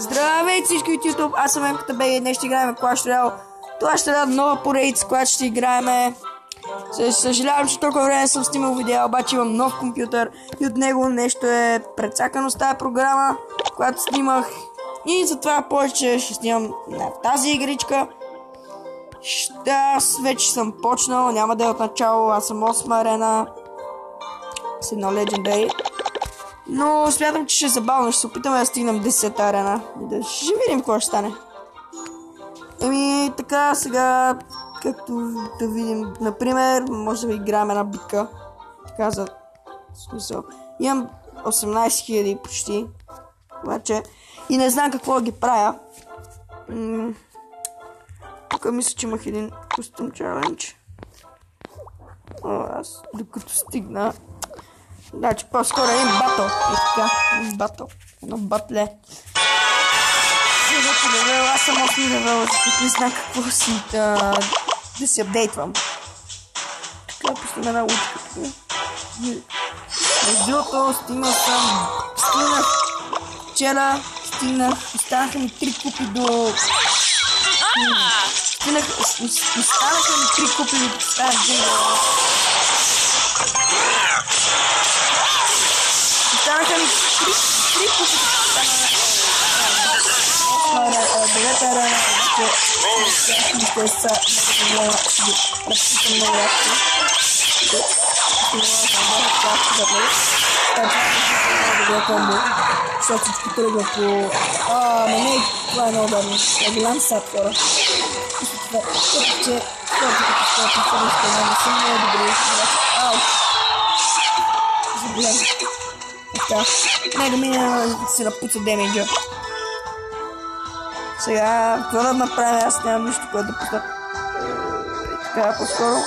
Здравейте всички от YouTube, аз съм Емката БГ и днес ще играем Clash Royale. Това ще е една нова поредица, която ще играем. Съжалявам, че толкова време съм снимал видео, обаче имам нов компютър и от него нещо е прецакано с тази програма, която снимах. И затова повече ще снимам на тази игричка. Аз вече съм почнал, няма да е от начало, аз съм 8 арена с едно Legendary. Но смятам, че ще е забавно, ще се опитаме да стигнем 10-та арена. Ще видим какво ще стане. Еми така, сега, както да видим, например, може да играем една битка. Така за смисъл. Имам 18 000 почти. Обаче, и не знам какво да ги правя. Тук мисля, че имах един костюм чалендж. Аз докато стигна. Значи по-скоро един батъл. И така, един батъл. Едно батле. Аз съм 8 левел, защото не знам какво си да се апдейтвам. Така, пускаме една лучка тук. Междуто стигнах вчера, останаха ми 3 купи до... Останаха ми 3 купи до тази джунгла. Останаха ми 3 купи девета арена, ще са много защото всички тръгва по... не, това е много удобно. Това е голям сад, хора. Че не съм много добри. Ау! Заболям. Така. Не да мине да се напуца демиджа. Сега, какво да направим? Аз нямам нищо, което да пусна. Така, по-скоро.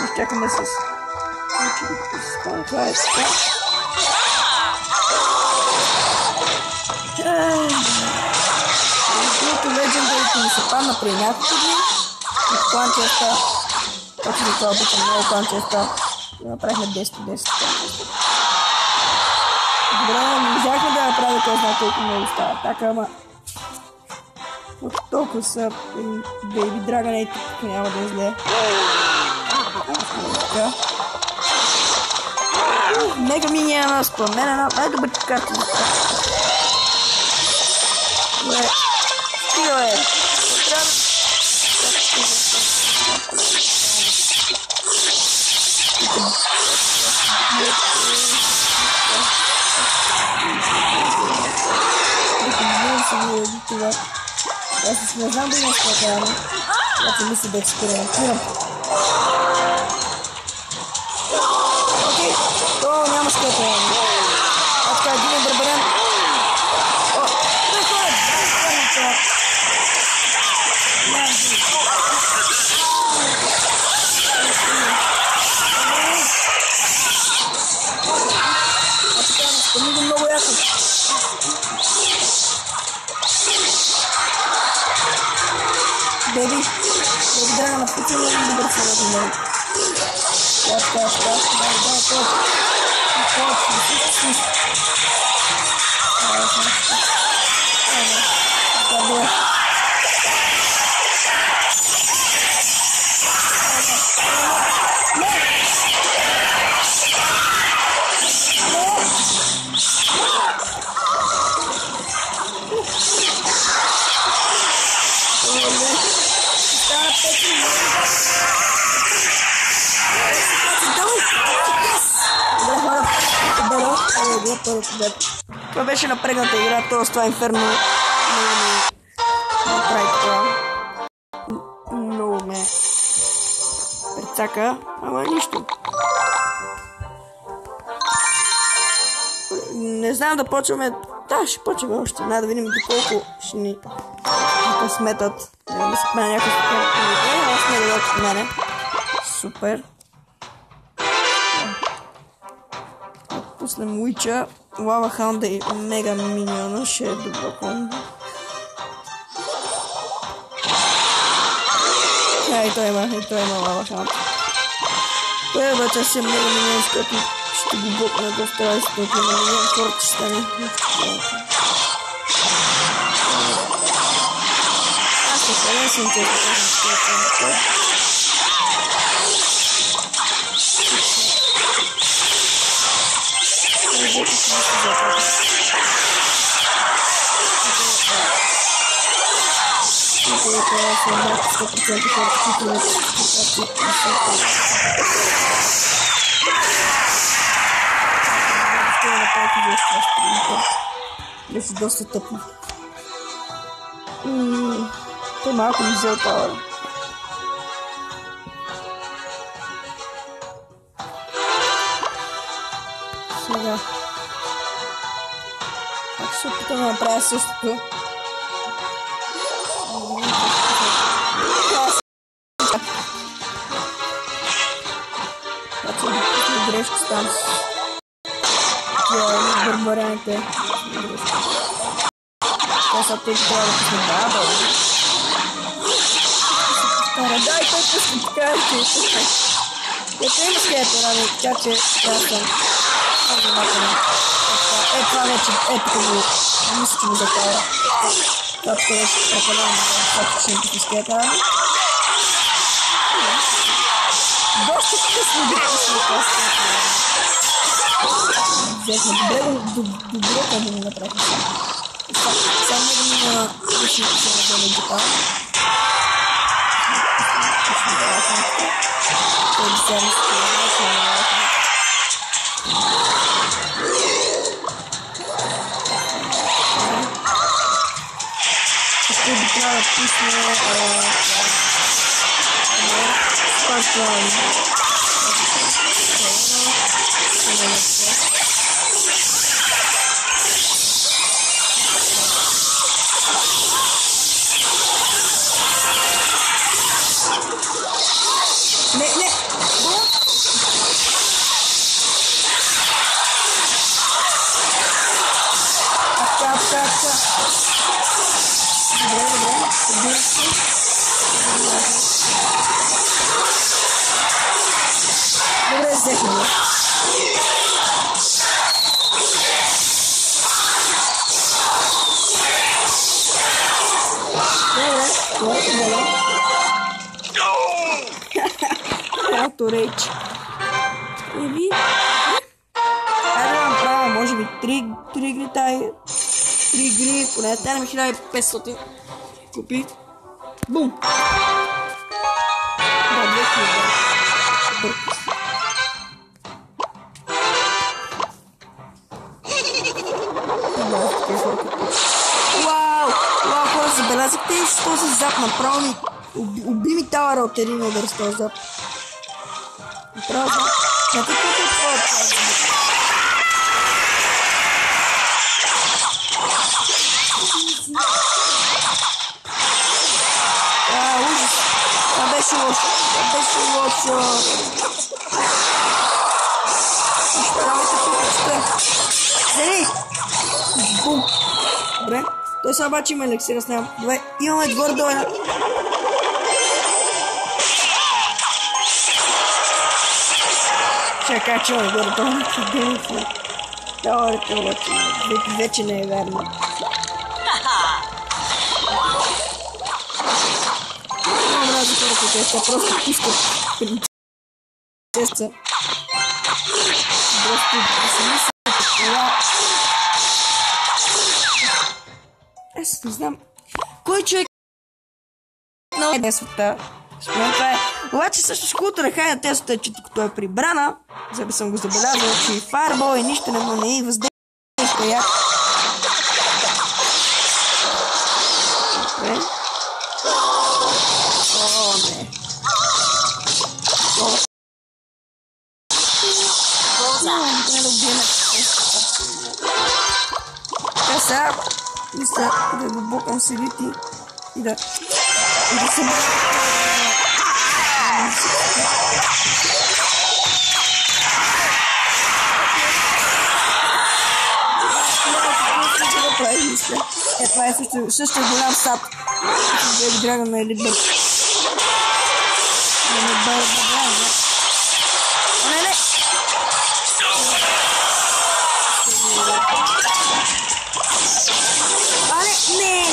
Изчакаме с... Това е така. Другото Legendary ми се падна при няколко дни. От кланчеста. Точно за това обичам много кланчеста. И направихме 10-10. Добре, не можахме да направя кой знае колко много става. Така, ама... От толкова са Baby Dragon, ей тук няма да е зле. Така. Мега миньяна, според мен една най-добър карта за това. Добре. Стига бе. Трябва да... Аз не знам да има складяна. Аз мисля да експериментирам. Окей, то няма складяна. Аз така един е бърбарен. О, това е бърбарната. А така, спомни много ясно. Беби Драга на пътя много добър съвет на мен. Дай, това беше напрегната игра, т.е. това инферно много прави това. Много ме прецака, ама нищо. Не знам да почваме. Да, ще почваме още. Най да видим доколко ще ни сметат. Да се правя някакъв сметат. Аз не да от мене. Супер. Пуснем Уича. Лава Хаунда и Мега Миньона ще е добро комбо. И той има Лава Хаунда. Той е вече си Мега Миньон, с който ще го букна доста различно. Хората ще стане. съм честно. Беше доста тъпно. Той малко ми взел това. Сега. Ако се опитам да направя същото. Грешка стан с барбараните. Това са тези трябва да пусне баба. Дай, той пусне така, че ето има скелета, рано, така че трябва да съм внимателен. Това вече, ето го, мисля, че му закара. Това тук вече прекалено, това ще им пусне скелета, рано. Доста късно да пусне това скелета, рано. Взехме добре, да не направим. Само да ми реши, че се надълно джипа. Той да се мисли, че не направим. Ще би трябва да пусне спасвам. Не! Апка. Добре. Добре, взехме. Добре. Auto-rage. Еми... Айде да направя, може би, 3 игри тая. 3 игри, поне тя ми 1500. Купи. Бум! Да, 2000. Вау, хора, забелязахте ли с този зап? Направо ми... Уби ми тавара от един удар с този зап. Направо зап. На какво е това? Ужас. Това беше лошо. Изправите тупичка. Зели! Бум! Добре. Той сега обаче има елексира с него. Добре, имаме горе-долу една. Чакай, че имаме горе-долу. Теорията обаче вече не е верно. Нямам разли хората, те просто искат принцеса. Просто да се мисля това. Аз не знам. Кой човек много е света? Според това е. Обаче също с култура хайна тестата е, че тук той е прибрана, за да съм го забелязал, че и фарбол и нищо не е въздейства. Добре. О, не. Не да убиеме. Така сега, мисля да го букам селити и да се... Това е също голям сад. Да го драгам на Елитбърг. Не. Не!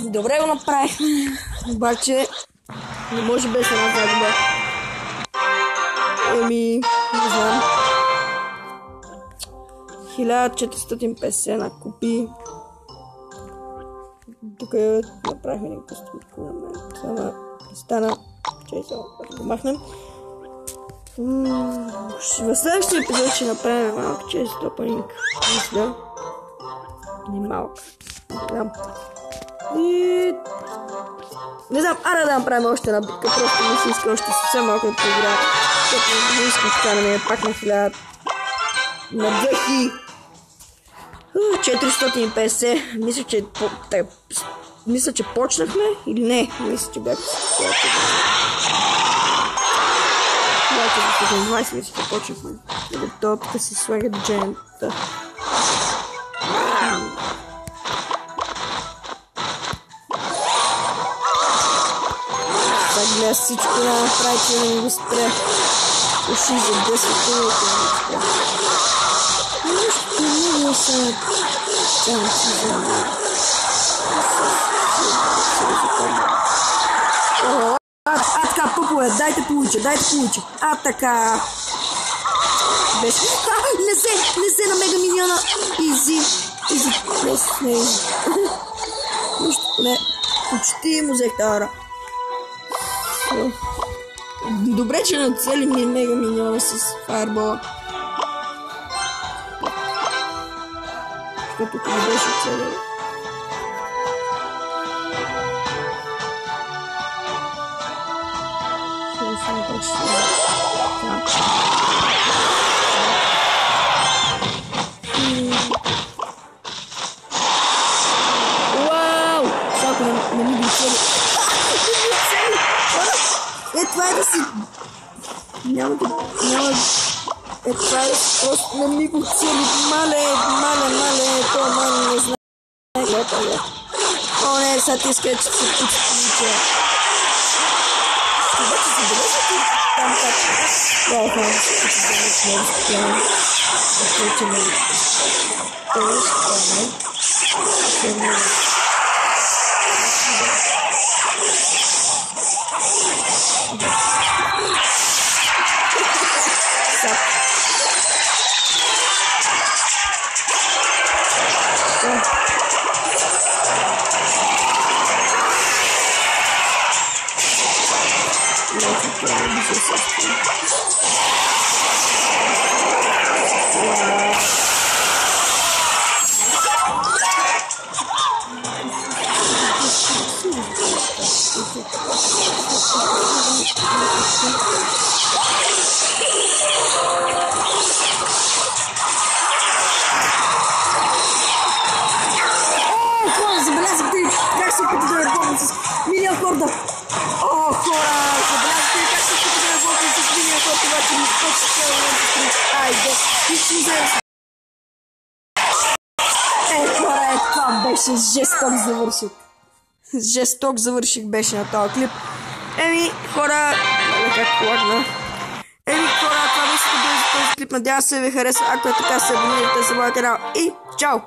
Добре го направихме, обаче не може без една загуба. Не знам. 1450 на купи. Тук направихме някакво структурно. Само стана. Чай само да го махнем. В следващия епизод ще направим малко чест стопанинг. Мисля. Не малко. Не знам. И... не знам, ара да направим още една битка, просто ми се иска още съвсем малко да поигра. Защото не искам така да ме пак на 1000. На 2450. Мисля, че почнахме или не? Мисля, че бях с 20, мисля, че почнахме. То тук се слага джента. Гледа всичко да направи, че да не го спре. Уши за 10 минути да не спре. Нещо много са... Чам си за мен. Така, пъпове, дайте получа. Така. Беше... Не се на Мега Миньона. Изи. Не. Нищо, не. Почти му взех тара. Добре, че нацели ми Мега Миньона с фаербола. Защото тук не беше целен. Вау! Всяко не ми го цели. Това е да си... Няма... Това е просто на ми го цели. Мале, то мале не знае. О, не, сега ти иска, че се получи. Това, че се бележи там как... Вау, хвана да се получи. Жесток завърших беше на този клип. Хора, това беше този клип. Надявам се ви хареса. Ако е така, се абонирайте за моя канал и чао!